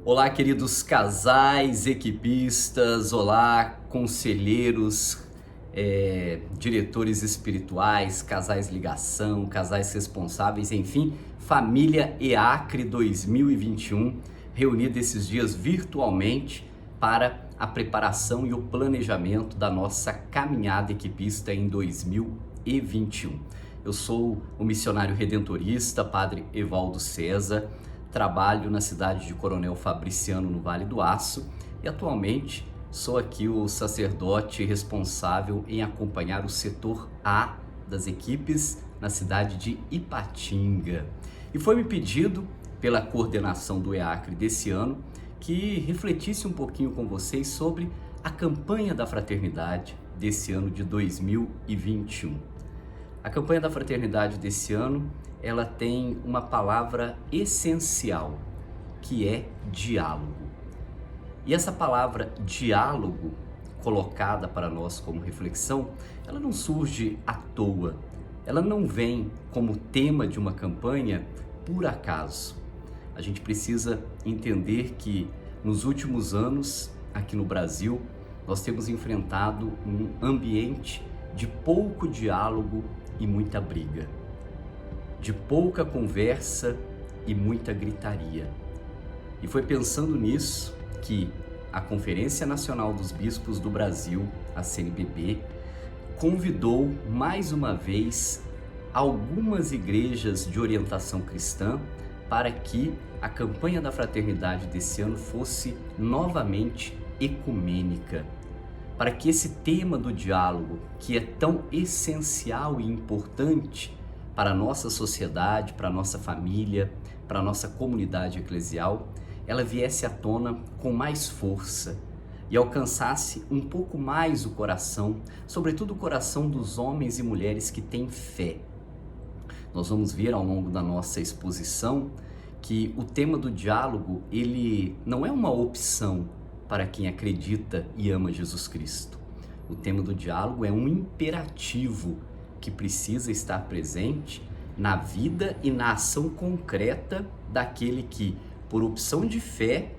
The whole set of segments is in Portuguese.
Olá, queridos casais, equipistas, olá, conselheiros, diretores espirituais, casais ligação, casais responsáveis, enfim, família EACRE 2021, reunida esses dias virtualmente para a preparação e o planejamento da nossa caminhada equipista em 2021. Eu sou o missionário redentorista, Padre Evaldo César, trabalho na cidade de Coronel Fabriciano, no Vale do Aço, e atualmente sou aqui o sacerdote responsável em acompanhar o setor A das equipes na cidade de Ipatinga. E foi me pedido pela coordenação do EACRE desse ano que refletisse um pouquinho com vocês sobre a campanha da fraternidade desse ano de 2021. A campanha da fraternidade desse ano, ela tem uma palavra essencial, que é diálogo. E essa palavra diálogo, colocada para nós como reflexão, ela não surge à toa, ela não vem como tema de uma campanha por acaso. A gente precisa entender que nos últimos anos, aqui no Brasil, nós temos enfrentado um ambiente de pouco diálogo e muita briga, de pouca conversa e muita gritaria. E foi pensando nisso que a Conferência Nacional dos Bispos do Brasil, a CNBB, convidou mais uma vez algumas igrejas de orientação cristã para que a campanha da fraternidade desse ano fosse novamente ecumênica, para que esse tema do diálogo, que é tão essencial e importante para a nossa sociedade, para a nossa família, para a nossa comunidade eclesial, ela viesse à tona com mais força e alcançasse um pouco mais o coração, sobretudo o coração dos homens e mulheres que têm fé. Nós vamos ver ao longo da nossa exposição que o tema do diálogo, ele não é uma opção para quem acredita e ama Jesus Cristo. O tema do diálogo é um imperativo que precisa estar presente na vida e na ação concreta daquele que, por opção de fé,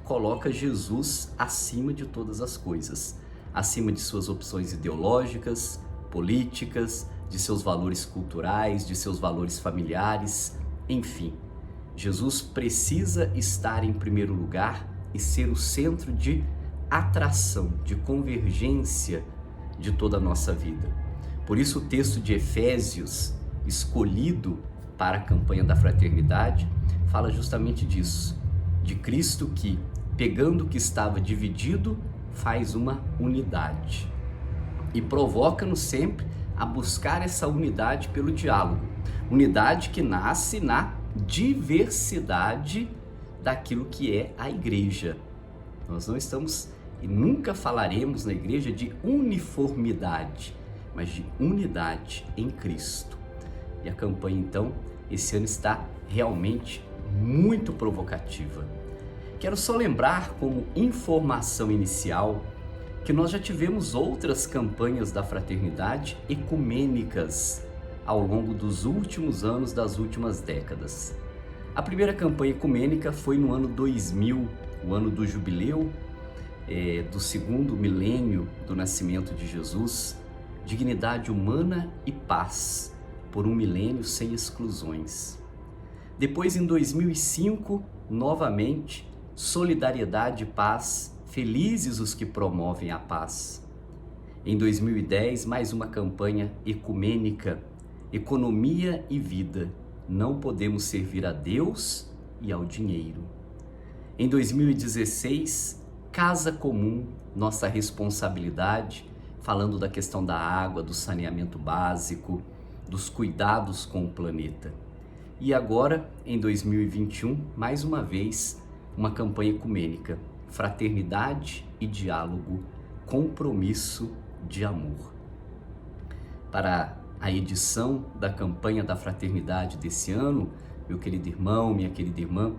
coloca Jesus acima de todas as coisas, acima de suas opções ideológicas, políticas, de seus valores culturais, de seus valores familiares, enfim. Jesus precisa estar em primeiro lugar e ser o centro de atração, de convergência de toda a nossa vida. Por isso o texto de Efésios, escolhido para a campanha da fraternidade, fala justamente disso, de Cristo que, pegando o que estava dividido, faz uma unidade. E provoca-nos sempre a buscar essa unidade pelo diálogo. Unidade que nasce na diversidade daquilo que é a igreja. Nós não estamos e nunca falaremos na igreja de uniformidade, mas de unidade em Cristo. E a campanha, então, esse ano está realmente muito provocativa. Quero só lembrar, como informação inicial, que nós já tivemos outras campanhas da fraternidade ecumênicas ao longo dos últimos anos, das últimas décadas. A primeira campanha ecumênica foi no ano 2000, o ano do jubileu, do segundo milênio do nascimento de Jesus, dignidade humana e paz, por um milênio sem exclusões. Depois, em 2005, novamente, solidariedade e paz, felizes os que promovem a paz. Em 2010, mais uma campanha ecumênica, economia e vida, não podemos servir a Deus e ao dinheiro. Em 2016, casa comum, nossa responsabilidade, falando da questão da água, do saneamento básico, dos cuidados com o planeta. E agora, em 2021, mais uma vez, uma campanha ecumênica, fraternidade e diálogo, compromisso de amor. Para a edição da campanha da fraternidade desse ano, meu querido irmão, minha querida irmã,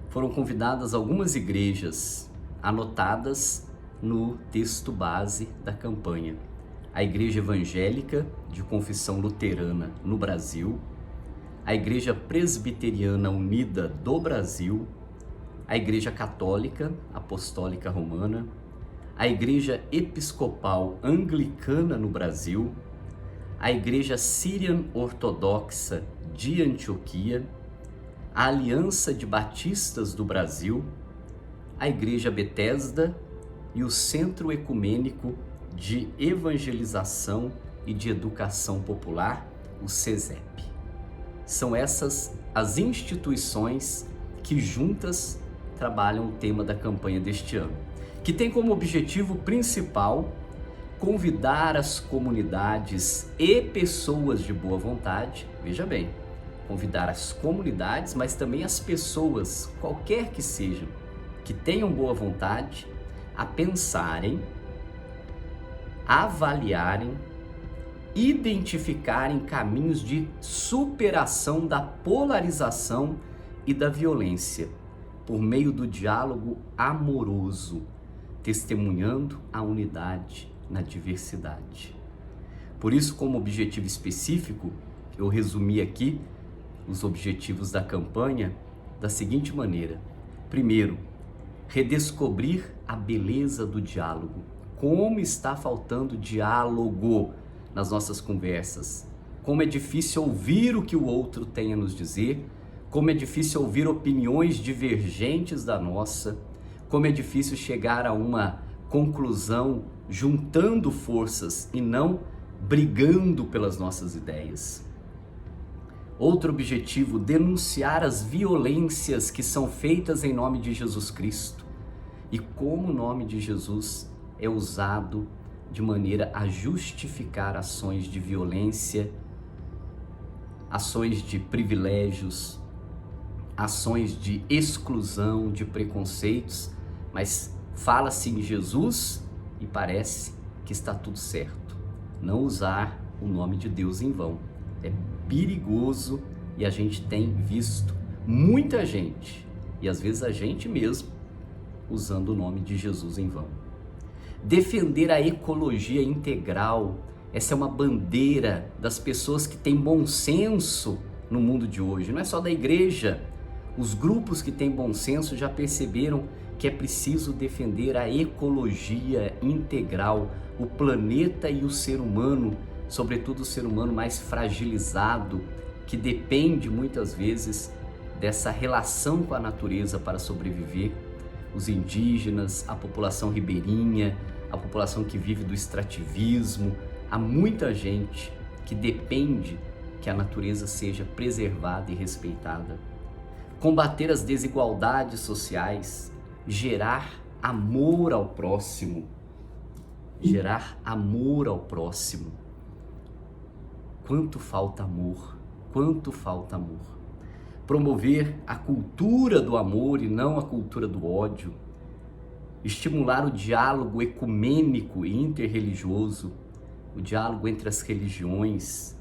foram convidadas algumas igrejas anotadas no texto base da campanha. A Igreja Evangélica de Confissão Luterana no Brasil, a Igreja Presbiteriana Unida do Brasil, a Igreja Católica Apostólica Romana, a Igreja Episcopal Anglicana no Brasil, a Igreja Sírian Ortodoxa de Antioquia, a Aliança de Batistas do Brasil, a Igreja Betesda e o Centro Ecumênico de Evangelização e de Educação Popular, o CESEP. São essas as instituições que juntas trabalham o tema da campanha deste ano, que tem como objetivo principal convidar as comunidades e pessoas de boa vontade, veja bem, convidar as comunidades, mas também as pessoas, qualquer que sejam, que tenham boa vontade, a pensarem, avaliarem, identificarem caminhos de superação da polarização e da violência, por meio do diálogo amoroso, testemunhando a unidade na diversidade. Por isso, como objetivo específico, eu resumi aqui os objetivos da campanha da seguinte maneira. Primeiro, redescobrir a beleza do diálogo. Como está faltando diálogo nas nossas conversas. Como é difícil ouvir o que o outro tem a nos dizer. Como é difícil ouvir opiniões divergentes da nossa. Como é difícil chegar a uma conclusão juntando forças e não brigando pelas nossas ideias. Outro objetivo, denunciar as violências que são feitas em nome de Jesus Cristo e como o nome de Jesus é usado de maneira a justificar ações de violência, ações de privilégios, ações de exclusão, de preconceitos, mas fala-se em Jesus e parece que está tudo certo. Não usar o nome de Deus em vão. É perigoso e a gente tem visto muita gente, e às vezes a gente mesmo, usando o nome de Jesus em vão. Defender a ecologia integral. Essa é uma bandeira das pessoas que têm bom senso no mundo de hoje. Não é só da igreja. Os grupos que têm bom senso já perceberam que é preciso defender a ecologia integral, o planeta e o ser humano, sobretudo o ser humano mais fragilizado, que depende muitas vezes dessa relação com a natureza para sobreviver. Os indígenas, a população ribeirinha, a população que vive do extrativismo, há muita gente que depende que a natureza seja preservada e respeitada. Combater as desigualdades sociais, gerar amor ao próximo. Gerar amor ao próximo. Quanto falta amor, quanto falta amor. Promover a cultura do amor e não a cultura do ódio. Estimular o diálogo ecumênico e interreligioso, o diálogo entre as religiões,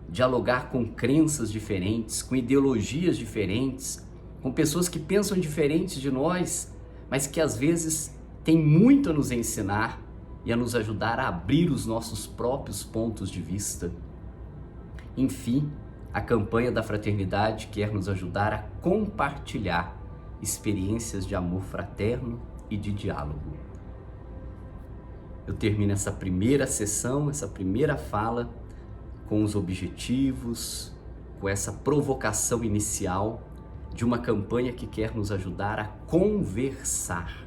dialogar com crenças diferentes, com ideologias diferentes, com pessoas que pensam diferentes de nós, mas que às vezes têm muito a nos ensinar e a nos ajudar a abrir os nossos próprios pontos de vista. Enfim, a campanha da fraternidade quer nos ajudar a compartilhar experiências de amor fraterno e de diálogo. Eu termino essa primeira sessão, essa primeira fala, com os objetivos, com essa provocação inicial de uma campanha que quer nos ajudar a conversar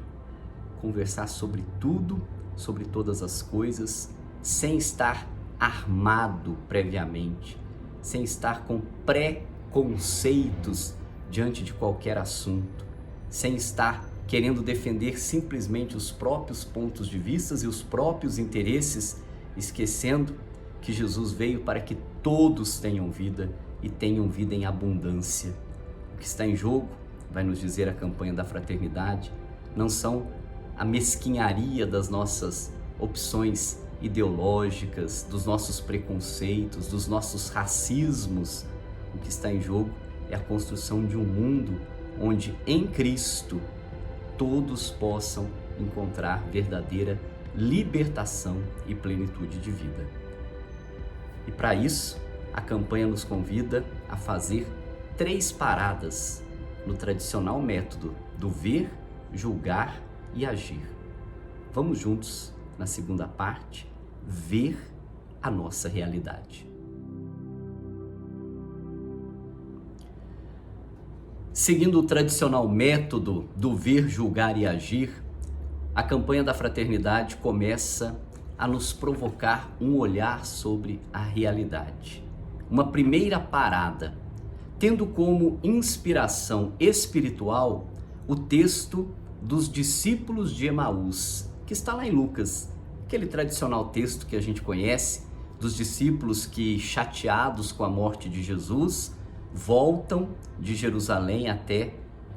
sobre tudo, sobre todas as coisas, sem estar armado previamente, sem estar com preconceitos diante de qualquer assunto, sem estar querendo defender simplesmente os próprios pontos de vista e os próprios interesses, esquecendo que Jesus veio para que todos tenham vida e tenham vida em abundância. O que está em jogo, vai nos dizer a campanha da fraternidade, não são a mesquinharia das nossas opções ideológicas, dos nossos preconceitos, dos nossos racismos. O que está em jogo é a construção de um mundo onde em Cristo todos possam encontrar verdadeira libertação e plenitude de vida. E para isso, a campanha nos convida a fazer 3 paradas no tradicional método do ver, julgar e agir. Vamos juntos, na segunda parte, ver a nossa realidade. Seguindo o tradicional método do ver, julgar e agir, a campanha da fraternidade começa a nos provocar um olhar sobre a realidade. Uma primeira parada, tendo como inspiração espiritual o texto dos discípulos de Emaús, que está lá em Lucas, aquele tradicional texto que a gente conhece, dos discípulos que, chateados com a morte de Jesus, voltam de Jerusalém até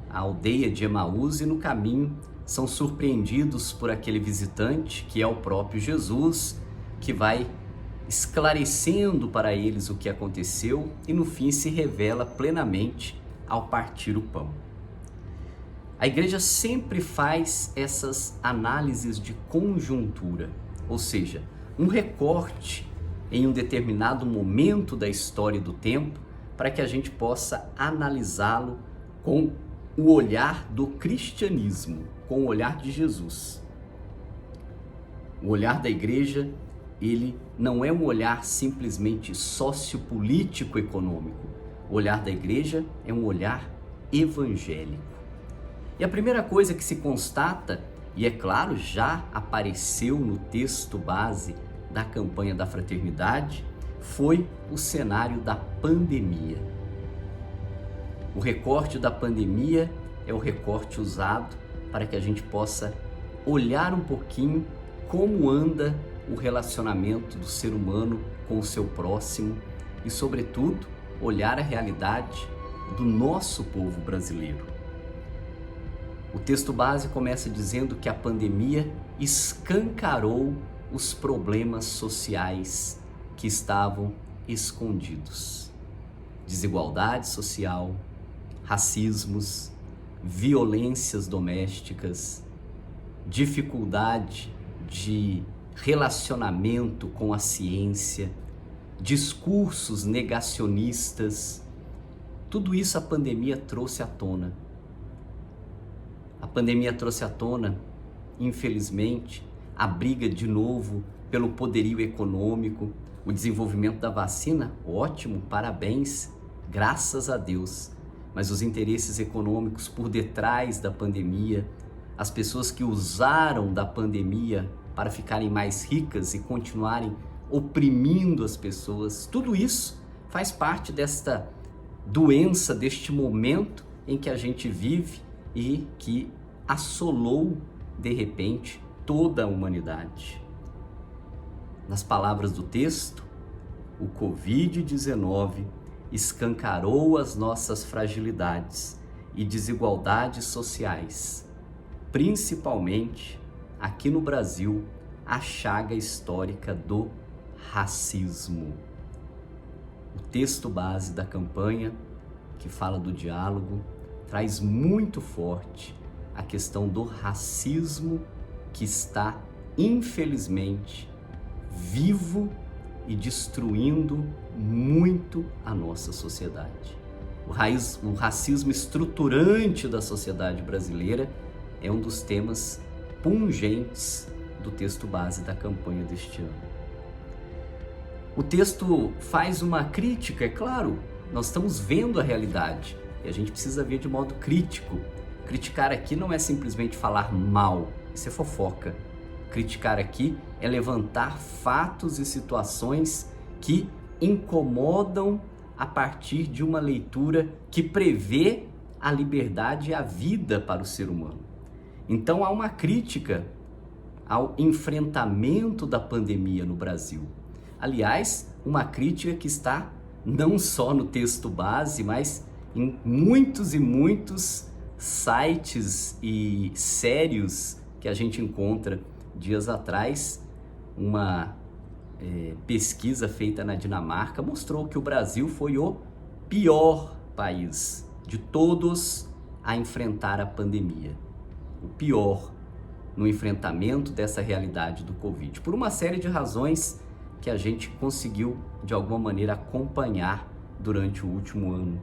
a aldeia de Emaús e no caminho são surpreendidos por aquele visitante, que é o próprio Jesus, que vai esclarecendo para eles o que aconteceu e no fim se revela plenamente ao partir o pão. A igreja sempre faz essas análises de conjuntura, ou seja, um recorte em um determinado momento da história e do tempo para que a gente possa analisá-lo com o olhar do cristianismo, com o olhar de Jesus. O olhar da igreja, ele não é um olhar simplesmente sociopolítico econômico. O olhar da igreja é um olhar evangélico. E a primeira coisa que se constata, e é claro, já apareceu no texto base da campanha da fraternidade, foi o cenário da pandemia. O recorte da pandemia é o recorte usado para que a gente possa olhar um pouquinho como anda o relacionamento do ser humano com o seu próximo e, sobretudo, olhar a realidade do nosso povo brasileiro. O texto base começa dizendo que a pandemia escancarou os problemas sociais que estavam escondidos. Desigualdade social, racismos, violências domésticas, dificuldade de relacionamento com a ciência, discursos negacionistas, tudo isso a pandemia trouxe à tona. A pandemia trouxe à tona, infelizmente, a briga de novo pelo poderio econômico, o desenvolvimento da vacina, ótimo, parabéns, graças a Deus. Mas os interesses econômicos por detrás da pandemia, as pessoas que usaram da pandemia para ficarem mais ricas e continuarem oprimindo as pessoas, tudo isso faz parte desta doença, deste momento em que a gente vive e que assolou, de repente, toda a humanidade. Nas palavras do texto, o Covid-19 escancarou as nossas fragilidades e desigualdades sociais, principalmente aqui no Brasil, a chaga histórica do racismo. O texto base da campanha, que fala do diálogo, traz muito forte a questão do racismo que está, infelizmente, vivo e destruindo muito a nossa sociedade. O racismo estruturante da sociedade brasileira é um dos temas pungentes do texto base da campanha deste ano. O texto faz uma crítica, é claro, nós estamos vendo a realidade e a gente precisa ver de modo crítico. Criticar aqui não é simplesmente falar mal, isso é fofoca. Criticar aqui é levantar fatos e situações que incomodam a partir de uma leitura que prevê a liberdade e a vida para o ser humano. Então há uma crítica ao enfrentamento da pandemia no Brasil. Aliás, uma crítica que está não só no texto base, mas em muitos e muitos sites e sérios que a gente encontra. Dias atrás, uma pesquisa feita na Dinamarca mostrou que o Brasil foi o pior país de todos a enfrentar a pandemia. O pior no enfrentamento dessa realidade do Covid, por uma série de razões que a gente conseguiu, de alguma maneira, acompanhar durante o último ano.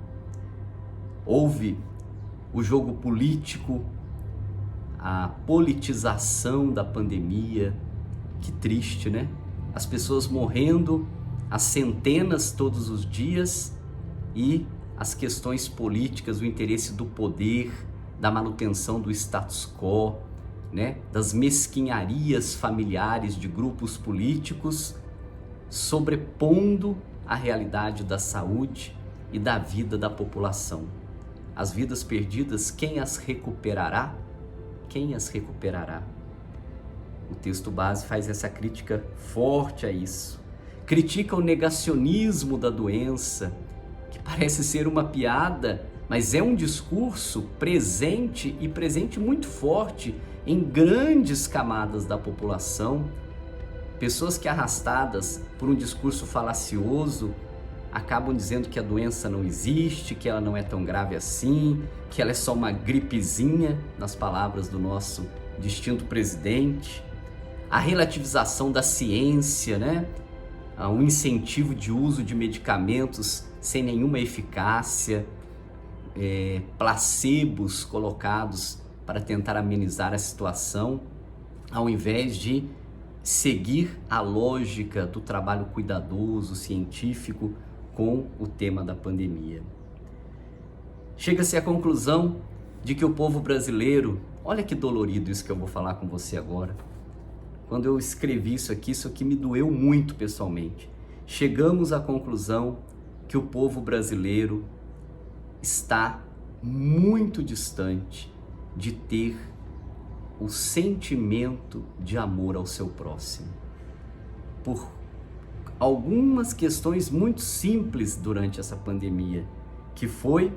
Houve o jogo político, a politização da pandemia. Que triste, né? As pessoas morrendo às centenas todos os dias e as questões políticas, o interesse do poder, da manutenção do status quo, né? Das mesquinharias familiares de grupos políticos, sobrepondo a realidade da saúde e da vida da população. As vidas perdidas, quem as recuperará? Quem as recuperará? O texto base faz essa crítica forte a isso. Critica o negacionismo da doença, que parece ser uma piada, mas é um discurso presente e presente muito forte em grandes camadas da população. Pessoas que, arrastadas por um discurso falacioso, acabam dizendo que a doença não existe, que ela não é tão grave assim, que ela é só uma gripezinha, nas palavras do nosso distinto presidente. A relativização da ciência, né? O incentivo de uso de medicamentos sem nenhuma eficácia, placebos colocados para tentar amenizar a situação, ao invés de seguir a lógica do trabalho cuidadoso, científico, com o tema da pandemia. Chega-se à conclusão de que o povo brasileiro, olha que dolorido isso que eu vou falar com você agora. Quando eu escrevi isso aqui me doeu muito pessoalmente. Chegamos à conclusão que o povo brasileiro está muito distante de ter o sentimento de amor ao seu próximo. Por algumas questões muito simples durante essa pandemia, que foi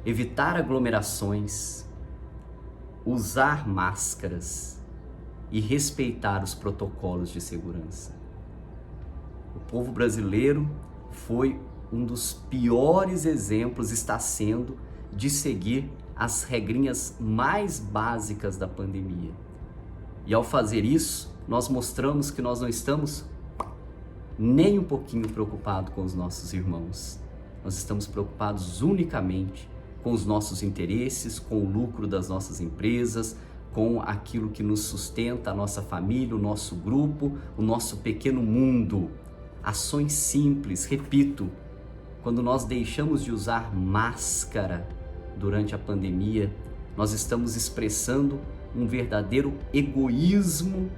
evitar aglomerações, usar máscaras e respeitar os protocolos de segurança. O povo brasileiro foi um dos piores exemplos, está sendo, de seguir as regrinhas mais básicas da pandemia. E ao fazer isso, nós mostramos que nós não estamos nem um pouquinho preocupados com os nossos irmãos. Nós estamos preocupados unicamente com os nossos interesses, com o lucro das nossas empresas, com aquilo que nos sustenta, a nossa família, o nosso grupo, o nosso pequeno mundo. Ações simples, repito, quando nós deixamos de usar máscara durante a pandemia, nós estamos expressando um verdadeiro egoísmo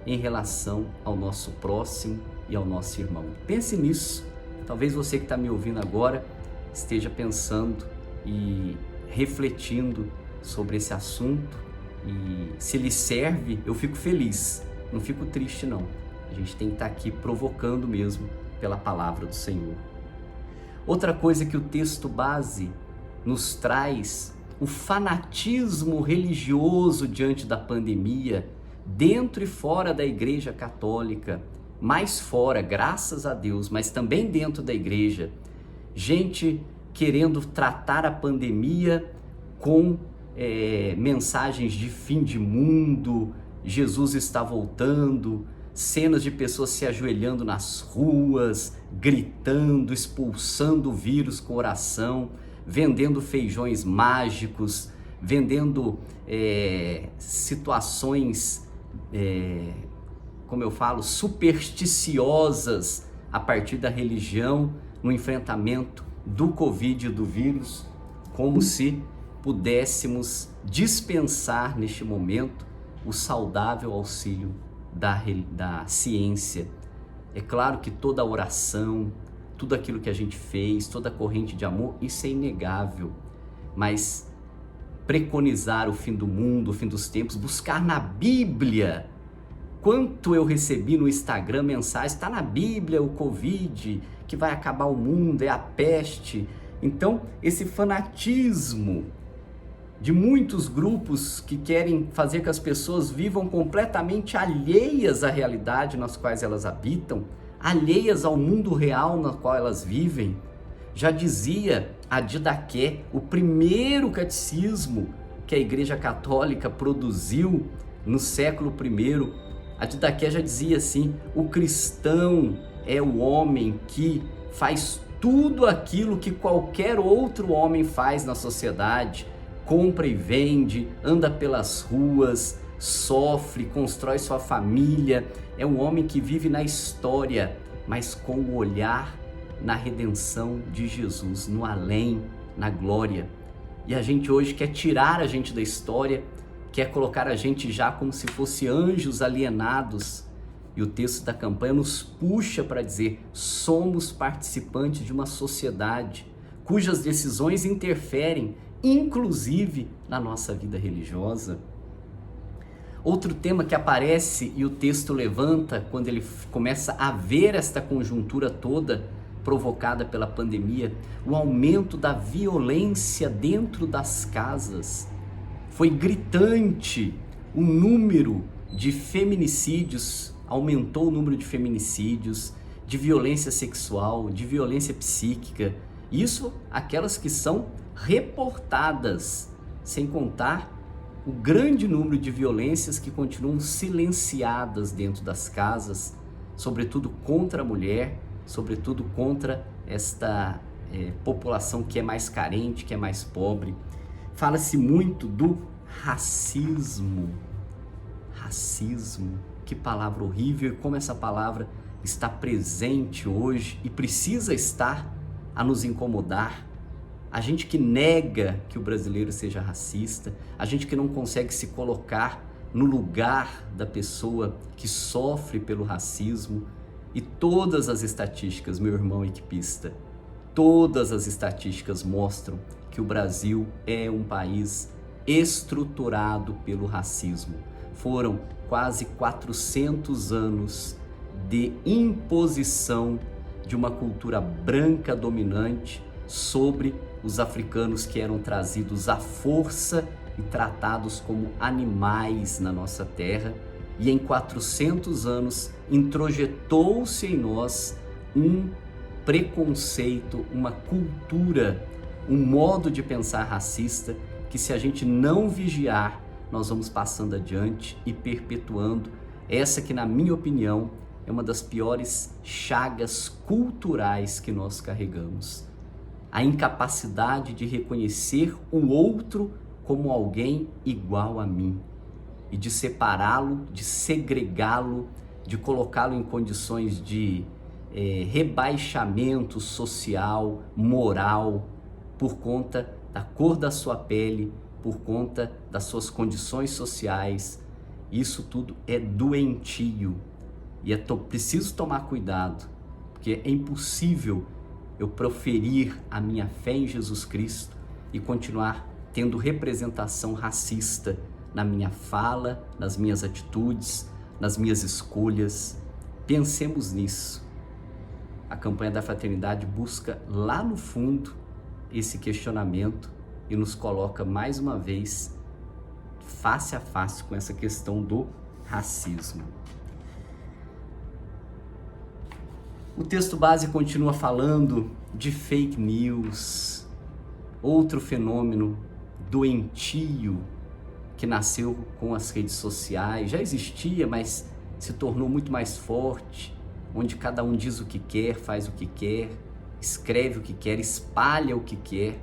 em relação ao nosso próximo e ao nosso irmão. Pense nisso. Talvez você que está me ouvindo agora esteja pensando e refletindo sobre esse assunto, e se lhe serve, eu fico feliz, não fico triste não. A gente tem que estar aqui provocando mesmo pela palavra do Senhor. Outra coisa que o texto base nos traz, o fanatismo religioso diante da pandemia, dentro e fora da Igreja Católica, mais fora, graças a Deus, mas também dentro da igreja, gente querendo tratar a pandemia com mensagens de fim de mundo, Jesus está voltando, cenas de pessoas se ajoelhando nas ruas, gritando, expulsando o vírus com oração, vendendo feijões mágicos, vendendo situações, como eu falo, supersticiosas a partir da religião no enfrentamento do Covid e do vírus, como se pudéssemos dispensar neste momento o saudável auxílio da ciência. É claro que toda a oração, tudo aquilo que a gente fez, toda a corrente de amor, isso é inegável, mas preconizar o fim do mundo, o fim dos tempos, buscar na Bíblia. Quanto eu recebi no Instagram mensagens, está na Bíblia o Covid, que vai acabar o mundo, é a peste. Então, esse fanatismo de muitos grupos que querem fazer que as pessoas vivam completamente alheias à realidade nas quais elas habitam, alheias ao mundo real na qual elas vivem. Já dizia a Didaqué, o primeiro catecismo que a Igreja Católica produziu no século I, a Didaqué já dizia assim: o cristão é o homem que faz tudo aquilo que qualquer outro homem faz na sociedade, compra e vende, anda pelas ruas, sofre, constrói sua família, é um homem que vive na história, mas com o olhar na redenção de Jesus, no além, na glória. E a gente hoje quer tirar a gente da história, quer colocar a gente já como se fosse anjos alienados. E o texto da campanha nos puxa para dizer: somos participantes de uma sociedade cujas decisões interferem, inclusive, na nossa vida religiosa. Outro tema que aparece e o texto levanta quando ele começa a ver esta conjuntura toda provocada pela pandemia, o aumento da violência dentro das casas. Foi gritante o número de feminicídios, aumentou o número de feminicídios, de violência sexual, de violência psíquica. Isso aquelas que são reportadas, sem contar o grande número de violências que continuam silenciadas dentro das casas, sobretudo contra a mulher, sobretudo contra esta população que é mais carente, que é mais pobre. Fala-se muito do racismo. Racismo, que palavra horrível, e como essa palavra está presente hoje e precisa estar a nos incomodar. A gente que nega que o brasileiro seja racista, a gente que não consegue se colocar no lugar da pessoa que sofre pelo racismo. E todas as estatísticas, meu irmão equipista, todas as estatísticas mostram que o Brasil é um país estruturado pelo racismo. Foram quase 400 anos de imposição de uma cultura branca dominante sobre os africanos que eram trazidos à força e tratados como animais na nossa terra. E em 400 anos introjetou-se em nós um preconceito, uma cultura, um modo de pensar racista que, se a gente não vigiar, nós vamos passando adiante e perpetuando essa que, na minha opinião, é uma das piores chagas culturais que nós carregamos. A incapacidade de reconhecer o outro como alguém igual a mim e de separá-lo, de segregá-lo, de colocá-lo em condições de rebaixamento social, moral, por conta da cor da sua pele, por conta das suas condições sociais. Isso tudo é doentio e preciso tomar cuidado, porque é impossível eu proferir a minha fé em Jesus Cristo e continuar tendo representação racista na minha fala, nas minhas atitudes, nas minhas escolhas. Pensemos nisso. A campanha da fraternidade busca lá no fundo esse questionamento e nos coloca mais uma vez face a face com essa questão do racismo. O texto base continua falando de fake news, outro fenômeno doentio que nasceu com as redes sociais. Já existia, mas se tornou muito mais forte, onde cada um diz o que quer, faz o que quer, escreve o que quer, espalha o que quer,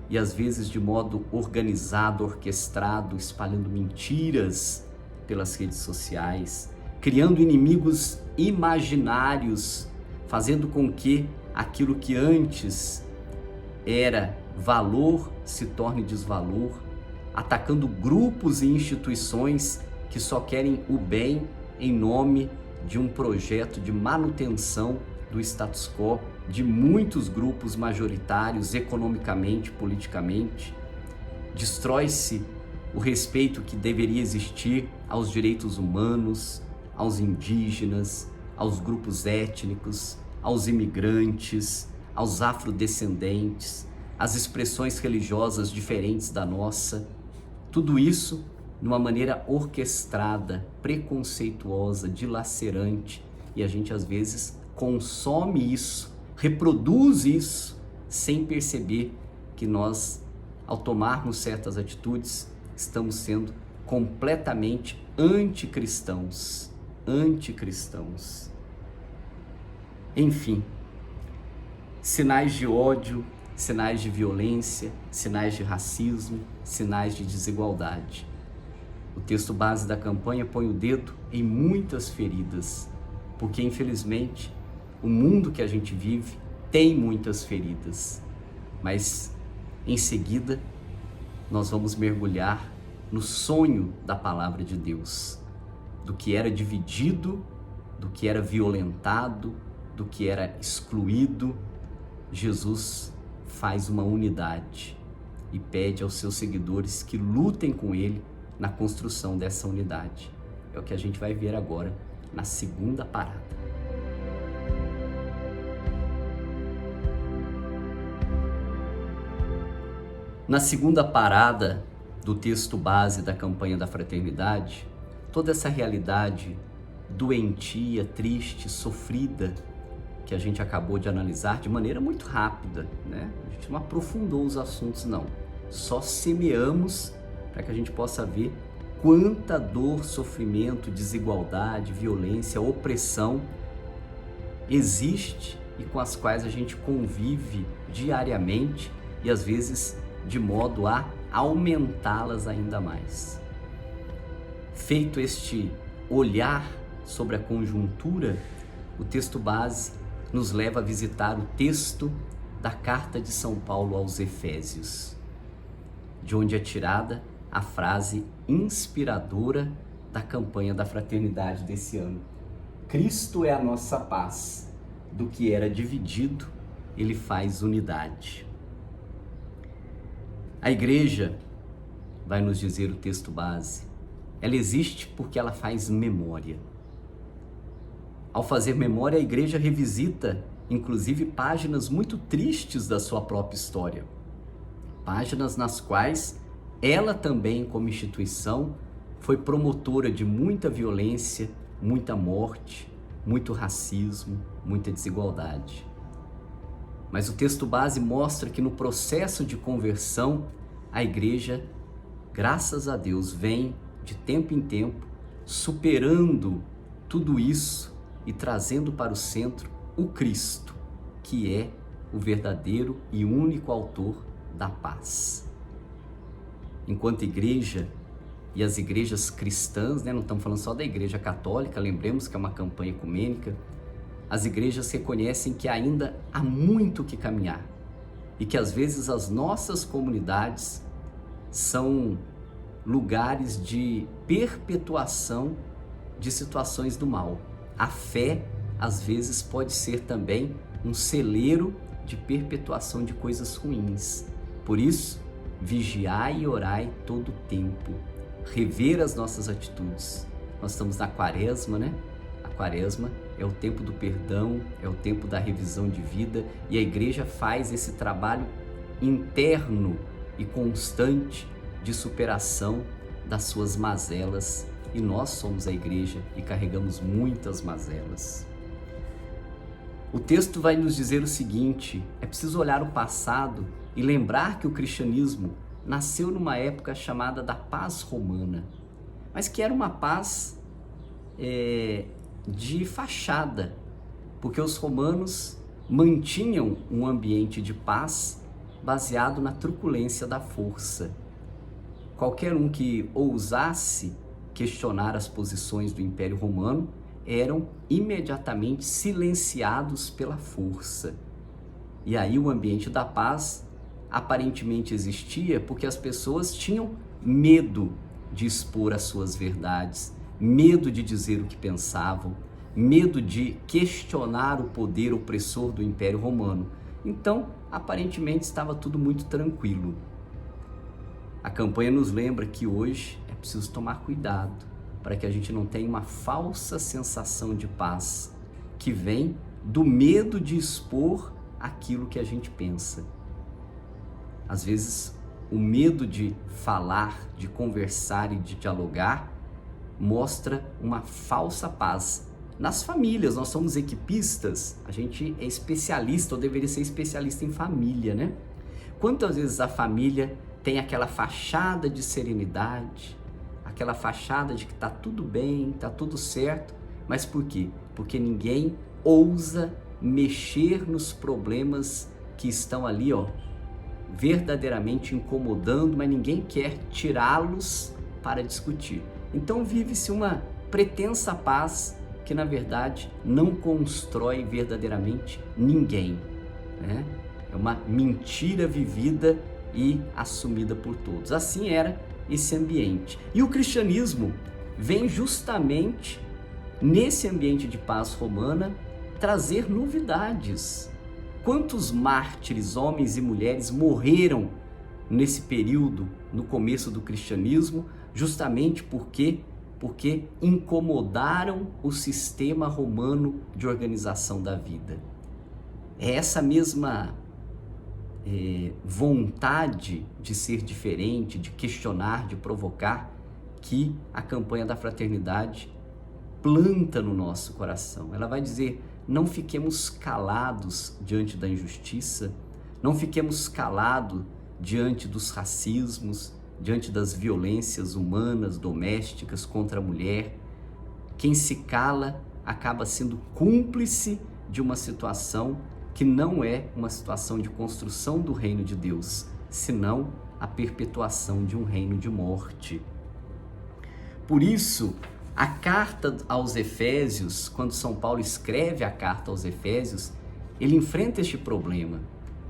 e às vezes de modo organizado, orquestrado, espalhando mentiras pelas redes sociais, criando inimigos imaginários, fazendo com que aquilo que antes era valor se torne desvalor, atacando grupos e instituições que só querem o bem em nome de um projeto de manutenção do status quo de muitos grupos majoritários economicamente, politicamente. Destrói-se o respeito que deveria existir aos direitos humanos, aos indígenas, aos grupos étnicos, aos imigrantes, aos afrodescendentes, às expressões religiosas diferentes da nossa. Tudo isso de uma maneira orquestrada, preconceituosa, dilacerante, e a gente às vezes consome isso, reproduz isso, sem perceber que nós, ao tomarmos certas atitudes, estamos sendo completamente anticristãos. Enfim, sinais de ódio, sinais de violência, sinais de racismo, sinais de desigualdade. O texto base da campanha põe o dedo em muitas feridas, porque infelizmente o mundo que a gente vive tem muitas feridas, mas em seguida nós vamos mergulhar no sonho da palavra de Deus, do que era dividido, do que era violentado, do que era excluído. Jesus faz uma unidade e pede aos seus seguidores que lutem com ele na construção dessa unidade. É o que a gente vai ver agora na segunda parada. Na segunda parada do texto base da campanha da fraternidade, toda essa realidade doentia, triste, sofrida, que a gente acabou de analisar de maneira muito rápida, né? A gente não aprofundou os assuntos, não. Só semeamos para que a gente possa ver quanta dor, sofrimento, desigualdade, violência, opressão existe e com as quais a gente convive diariamente e às vezes de modo a aumentá-las ainda mais. Feito este olhar sobre a conjuntura, o texto base nos leva a visitar o texto da carta de São Paulo aos Efésios, de onde é tirada a frase inspiradora da campanha da fraternidade desse ano. Cristo é a nossa paz, do que era dividido, ele faz unidade. A igreja, vai nos dizer o texto base, ela existe porque ela faz memória. Ao fazer memória, a igreja revisita, inclusive, páginas muito tristes da sua própria história. Páginas nas quais ela também, como instituição, foi promotora de muita violência, muita morte, muito racismo, muita desigualdade. Mas o texto base mostra que no processo de conversão, a igreja, graças a Deus, vem de tempo em tempo superando tudo isso e trazendo para o centro o Cristo, que é o verdadeiro e único autor da paz. Enquanto igreja, e as igrejas cristãs, não estamos falando só da igreja católica, lembremos que é uma campanha ecumênica, as igrejas reconhecem que ainda há muito que caminhar e que às vezes as nossas comunidades são lugares de perpetuação de situações do mal. A fé, às vezes, pode ser também um celeiro de perpetuação de coisas ruins. Por isso, vigiai e orai todo o tempo, rever as nossas atitudes. Nós estamos na quaresma, né? A quaresma é o tempo do perdão, é o tempo da revisão de vida, e a igreja faz esse trabalho interno e constante de superação das suas mazelas, e nós somos a igreja e carregamos muitas mazelas. O texto vai nos dizer o seguinte: é preciso olhar o passado e lembrar que o cristianismo nasceu numa época chamada da paz romana, mas que era uma paz de fachada, porque os romanos mantinham um ambiente de paz baseado na truculência da força. Qualquer um que ousasse questionar as posições do Império Romano eram imediatamente silenciados pela força. E aí o ambiente da paz aparentemente existia porque as pessoas tinham medo de expor as suas verdades, medo de dizer o que pensavam, medo de questionar o poder opressor do Império Romano. Então, aparentemente estava tudo muito tranquilo. A campanha nos lembra que hoje é preciso tomar cuidado para que a gente não tenha uma falsa sensação de paz que vem do medo de expor aquilo que a gente pensa. Às vezes, o medo de falar, de conversar e de dialogar mostra uma falsa paz. Nas famílias, nós somos equipistas, a gente é especialista, ou deveria ser especialista em família, né? Quantas vezes a família tem aquela fachada de serenidade, aquela fachada de que tá tudo bem, tá tudo certo, mas por quê? Porque ninguém ousa mexer nos problemas que estão ali, verdadeiramente incomodando, mas ninguém quer tirá-los para discutir. Então vive-se uma pretensa paz que, na verdade, não constrói verdadeiramente ninguém, né? É uma mentira vivida e assumida por todos. Assim era esse ambiente. E o cristianismo vem justamente nesse ambiente de paz romana trazer novidades. Quantos mártires, homens e mulheres, morreram nesse período, no começo do cristianismo, justamente porque incomodaram o sistema romano de organização da vida. É essa mesma vontade de ser diferente, de questionar, de provocar, que a campanha da fraternidade planta no nosso coração. Ela vai dizer: não fiquemos calados diante da injustiça, não fiquemos calados diante dos racismos, diante das violências humanas, domésticas contra a mulher. Quem se cala acaba sendo cúmplice de uma situação que não é uma situação de construção do reino de Deus, senão a perpetuação de um reino de morte. Por isso, a carta aos Efésios, quando São Paulo escreve a carta aos Efésios, ele enfrenta este problema.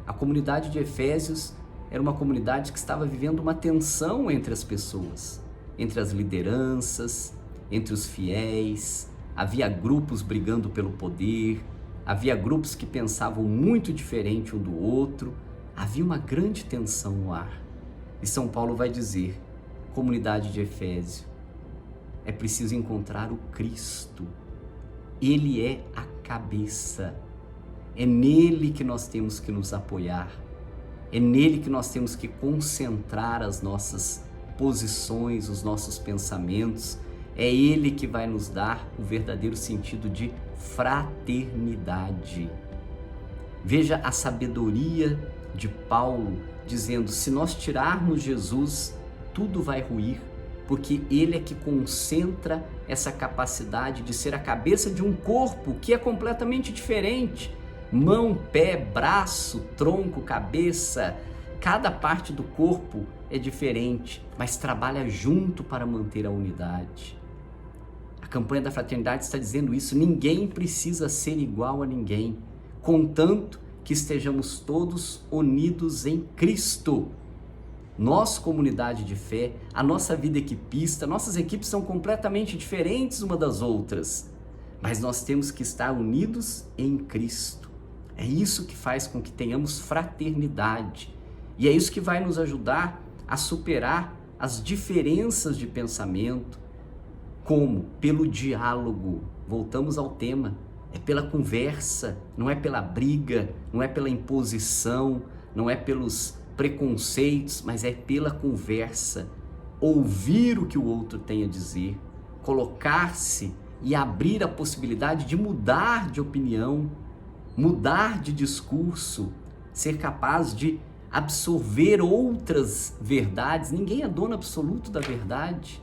A comunidade de Efésios era uma comunidade que estava vivendo uma tensão entre as pessoas, entre as lideranças, entre os fiéis. Havia grupos brigando pelo poder, havia grupos que pensavam muito diferente um do outro, havia uma grande tensão no ar. E São Paulo vai dizer: comunidade de Efésio, é preciso encontrar o Cristo. Ele é a cabeça. É nele que nós temos que nos apoiar. É nele que nós temos que concentrar as nossas posições, os nossos pensamentos. É ele que vai nos dar o verdadeiro sentido de fraternidade. Veja a sabedoria de Paulo dizendo: se nós tirarmos Jesus, tudo vai ruir, porque ele é que concentra essa capacidade de ser a cabeça de um corpo que é completamente diferente. Mão, pé, braço, tronco, cabeça, cada parte do corpo é diferente, mas trabalha junto para manter a unidade. A campanha da fraternidade está dizendo isso: ninguém precisa ser igual a ninguém, contanto que estejamos todos unidos em Cristo. Nós, comunidade de fé, a nossa vida equipista, nossas equipes são completamente diferentes uma das outras, mas nós temos que estar unidos em Cristo. É isso que faz com que tenhamos fraternidade, e é isso que vai nos ajudar a superar as diferenças de pensamento. Como? Pelo diálogo. Voltamos ao tema. É pela conversa, não é pela briga, não é pela imposição, não é pelos preconceitos, mas é pela conversa. Ouvir o que o outro tem a dizer, colocar-se e abrir a possibilidade de mudar de opinião, mudar de discurso, ser capaz de absorver outras verdades. Ninguém é dono absoluto da verdade.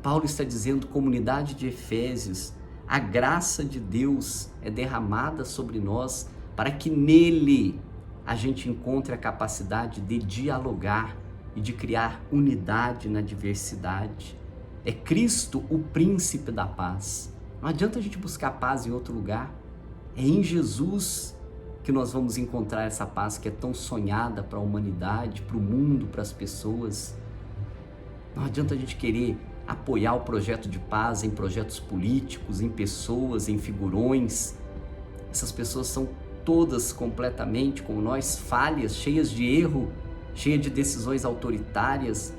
Paulo está dizendo: comunidade de Efésios, a graça de Deus é derramada sobre nós para que nele a gente encontre a capacidade de dialogar e de criar unidade na diversidade. É Cristo o príncipe da paz. Não adianta a gente buscar paz em outro lugar. É em Jesus que nós vamos encontrar essa paz que é tão sonhada para a humanidade, para o mundo, para as pessoas. Não adianta a gente querer apoiar o projeto de paz em projetos políticos, em pessoas, em figurões. Essas pessoas são todas completamente, como nós, falhas, cheias de erro, cheias de decisões autoritárias.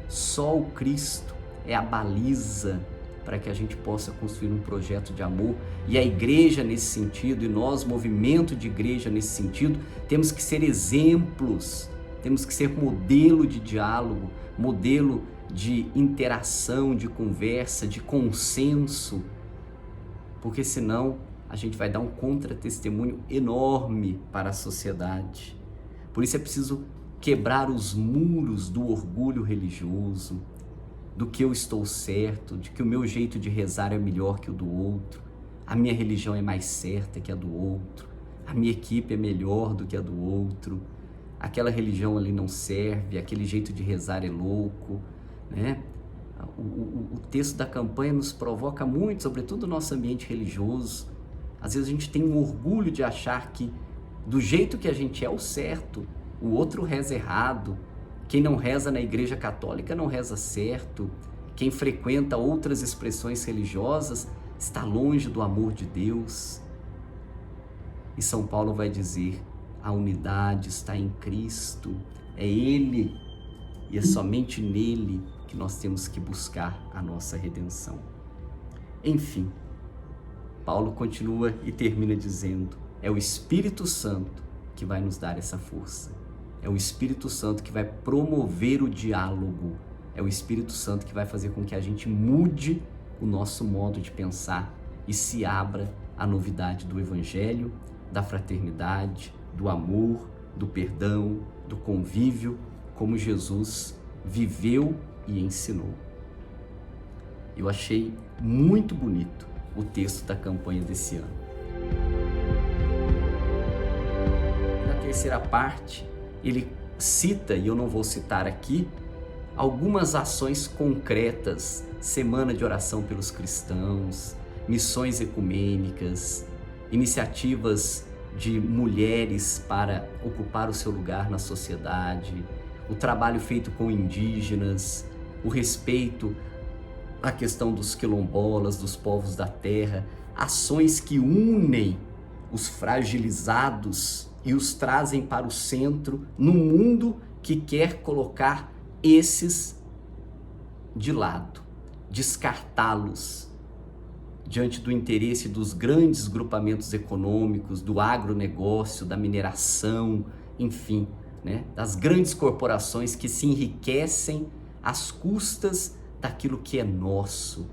Só o Cristo é a baliza para que a gente possa construir um projeto de amor. E a igreja nesse sentido, e nós, movimento de igreja nesse sentido, temos que ser exemplos, temos que ser modelo de diálogo, modelo de interação, de conversa, de consenso, porque senão a gente vai dar um contra-testemunho enorme para a sociedade. Por isso é preciso quebrar os muros do orgulho religioso, do que eu estou certo, de que o meu jeito de rezar é melhor que o do outro. a minha religião é mais certa que a do outro, a minha equipe é melhor do que a do outro, aquela religião ali não serve, aquele jeito de rezar é louco, né? O texto da campanha nos provoca muito, sobretudo no nosso ambiente religioso. Às vezes a gente tem um orgulho de achar que do jeito que a gente é o certo, o outro reza errado. Quem não reza na igreja católica não reza certo. Quem frequenta outras expressões religiosas está longe do amor de Deus. E São Paulo vai dizer, a unidade está em Cristo, é Ele e é somente nele que nós temos que buscar a nossa redenção. Enfim, Paulo continua e termina dizendo, é o Espírito Santo que vai nos dar essa força. É o Espírito Santo que vai promover o diálogo. É o Espírito Santo que vai fazer com que a gente mude o nosso modo de pensar e se abra à novidade do Evangelho, da fraternidade, do amor, do perdão, do convívio, como Jesus viveu e ensinou. Eu achei muito bonito o texto da campanha desse ano. Na terceira parte, ele cita, e eu não vou citar aqui, algumas ações concretas, semana de oração pelos cristãos, missões ecumênicas, iniciativas de mulheres para ocupar o seu lugar na sociedade, o trabalho feito com indígenas, o respeito à questão dos quilombolas, dos povos da terra, ações que unem os fragilizados e os trazem para o centro num mundo que quer colocar esses de lado, descartá-los diante do interesse dos grandes grupamentos econômicos, do agronegócio, da mineração, enfim, né, das grandes corporações que se enriquecem às custas daquilo que é nosso,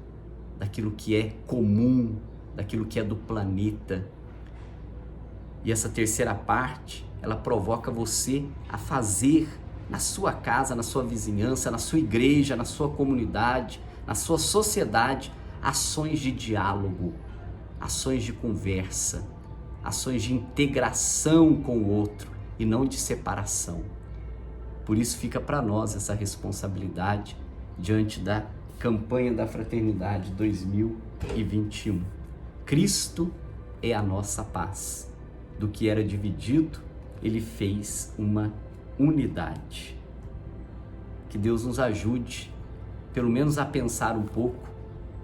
daquilo que é comum, daquilo que é do planeta. E essa terceira parte, ela provoca você a fazer na sua casa, na sua vizinhança, na sua igreja, na sua comunidade, na sua sociedade, ações de diálogo, ações de conversa, ações de integração com o outro e não de separação. Por isso fica para nós essa responsabilidade diante da campanha da Fraternidade 2021. Cristo é a nossa paz. Do que era dividido, Ele fez uma unidade. Que Deus nos ajude, pelo menos a pensar um pouco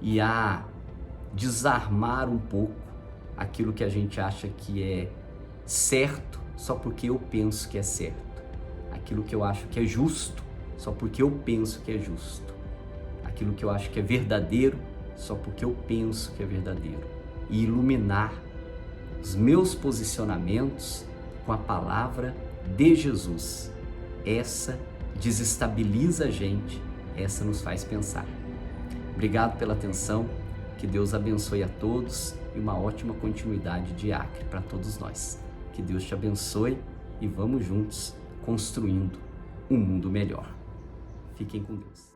e a desarmar um pouco aquilo que a gente acha que é certo só porque eu penso que é certo. Aquilo que eu acho que é justo só porque eu penso que é justo. Aquilo que eu acho que é verdadeiro só porque eu penso que é verdadeiro. E iluminar os meus posicionamentos com a palavra de Jesus. Essa desestabiliza a gente, essa nos faz pensar. Obrigado pela atenção, que Deus abençoe a todos e uma ótima continuidade de Acre para todos nós. Que Deus te abençoe e vamos juntos construindo um mundo melhor. Fiquem com Deus.